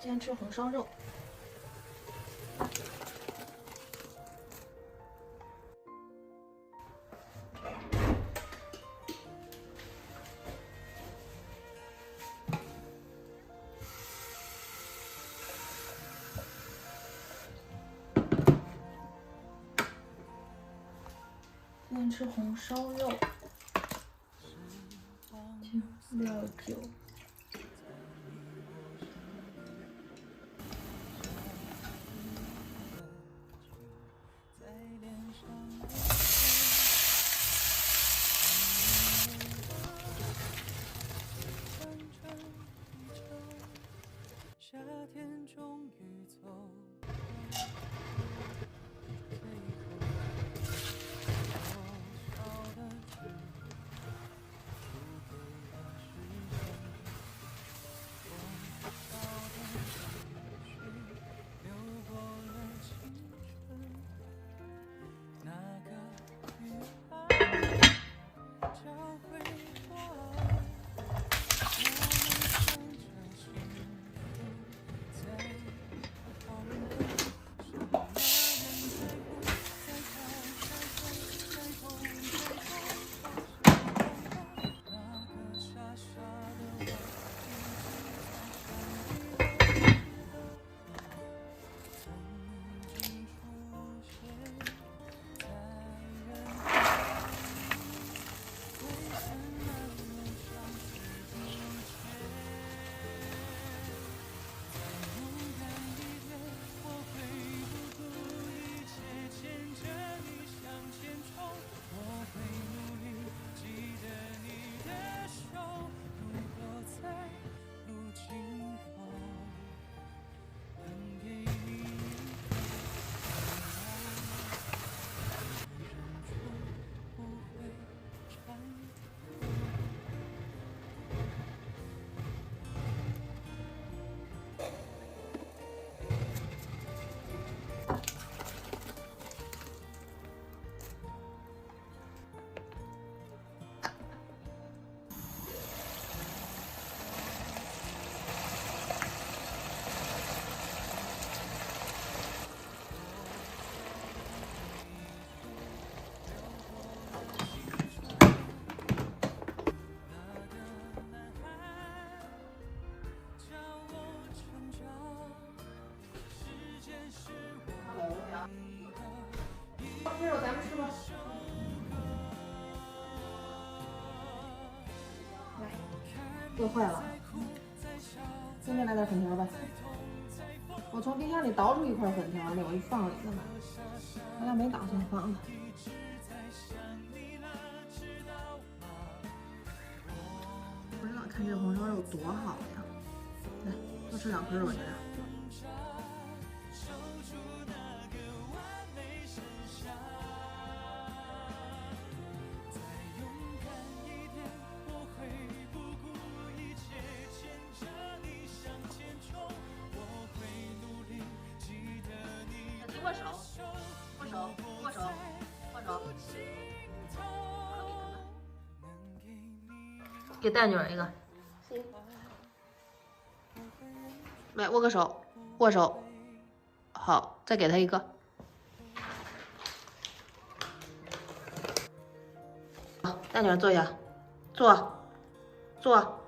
今天吃红烧肉。今天吃红烧肉，969。夏天终于走。吃肉咱们吃吧。来，饿坏了，今天来点粉条吧。我从冰箱里倒出一块粉条来，我就放里头了。本来没打算放的。不知道看这红烧肉多好呀！来，多吃2颗肉，你看。握手，握手，握手，握手。给蛋女儿一个。行。来，握个手，握手。好，再给她一个。好，蛋女儿坐下，坐，坐。